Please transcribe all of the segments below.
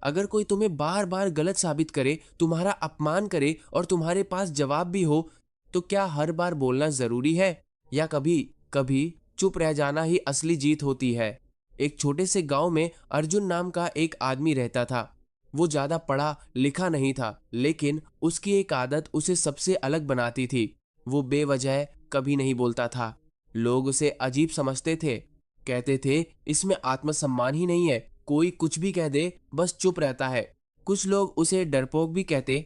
अगर कोई तुम्हें बार बार गलत साबित करे, तुम्हारा अपमान करे और तुम्हारे पास जवाब भी हो, तो क्या हर बार बोलना जरूरी है? या कभी कभी चुप रह जाना ही असली जीत होती है? एक छोटे से गांव में अर्जुन नाम का एक आदमी रहता था। वो ज्यादा पढ़ा लिखा नहीं था, लेकिन उसकी एक आदत उसे सबसे अलग बनाती थी। वो बेवजह कभी नहीं बोलता था। लोग उसे अजीब समझते थे। कहते थे, इसमें आत्मसम्मान ही नहीं है, कोई कुछ भी कह दे, बस चुप रहता है। कुछ लोग उसे डरपोक भी कहते।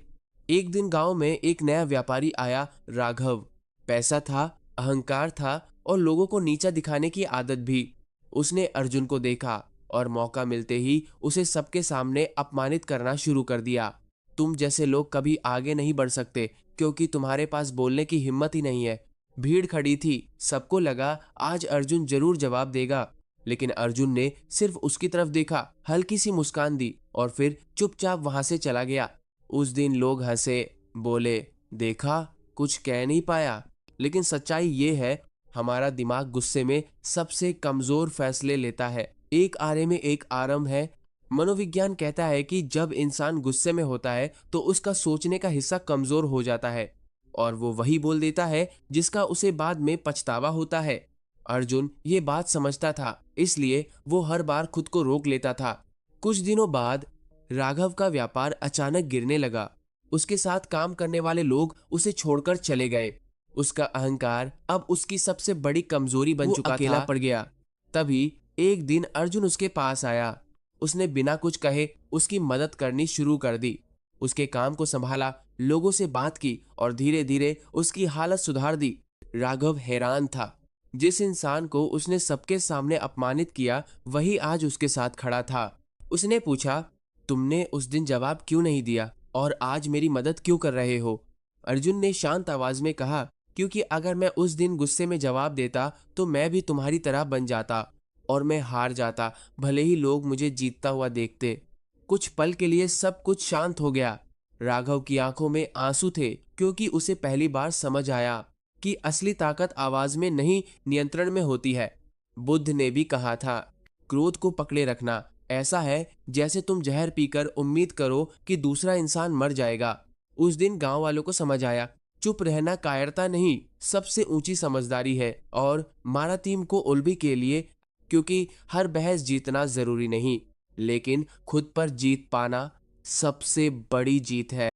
एक दिन गांव में एक नया व्यापारी आया, राघव। पैसा था, अहंकार था और लोगों को नीचा दिखाने की आदत भी। उसने अर्जुन को देखा और मौका मिलते ही उसे सबके सामने अपमानित करना शुरू कर दिया। तुम जैसे लोग कभी आगे नहीं बढ़ सकते, क्योंकि तुम्हारे पास बोलने की हिम्मत ही नहीं है। भीड़ खड़ी थी, सबको लगा आज अर्जुन जरूर जवाब देगा। लेकिन अर्जुन ने सिर्फ उसकी तरफ देखा, हल्की सी मुस्कान दी और फिर चुपचाप वहां से चला गया। उस दिन लोग हंसे, बोले, देखा, कुछ कह नहीं पाया। लेकिन सच्चाई ये है, हमारा दिमाग गुस्से में सबसे कमजोर फैसले लेता है। एक आरे में एक आरंभ है। मनोविज्ञान कहता है कि जब इंसान गुस्से में होता है तो उसका सोचने का हिस्सा कमजोर हो जाता है और वो वही बोल देता है जिसका उसे बाद में पछतावा होता है। अर्जुन ये बात समझता था, इसलिए वो हर बार खुद को रोक लेता था। कुछ दिनों बाद राघव का व्यापार अचानक गिरने लगा। उसके साथ काम करने वाले लोग उसे छोड़कर चले गए। उसका अहंकार अब उसकी सबसे बड़ी कमजोरी बन चुका था। अकेला पड़ गया। तभी एक दिन अर्जुन उसके पास आया। उसने बिना कुछ कहे उसकी मदद करनी शुरू कर दी। उसके काम को संभाला, लोगों से बात की और धीरे धीरे उसकी हालत सुधार दी। राघव हैरान था। जिस इंसान को उसने सबके सामने अपमानित किया, वही आज उसके साथ खड़ा था। उसने पूछा, तुमने उस दिन जवाब क्यों नहीं दिया और आज मेरी मदद क्यों कर रहे हो? अर्जुन ने शांत आवाज में कहा, क्योंकि अगर मैं उस दिन गुस्से में जवाब देता तो मैं भी तुम्हारी तरह बन जाता और मैं हार जाता, भले ही लोग मुझे जीतता हुआ देखते। कुछ पल के लिए सब कुछ शांत हो गया। राघव की आंखों में आंसू थे, क्योंकि उसे पहली बार समझ आया कि असली ताकत आवाज में नहीं, नियंत्रण में होती है। बुद्ध ने भी कहा था, क्रोध को पकड़े रखना ऐसा है जैसे तुम जहर पीकर उम्मीद करो कि दूसरा इंसान मर जाएगा। उस दिन गांव वालों को समझ आया, चुप रहना कायरता नहीं, सबसे ऊंची समझदारी है। और मारा टीम को उल्बी के लिए, क्योंकि हर बहस जीतना जरूरी नहीं, लेकिन खुद पर जीत पाना सबसे बड़ी जीत है।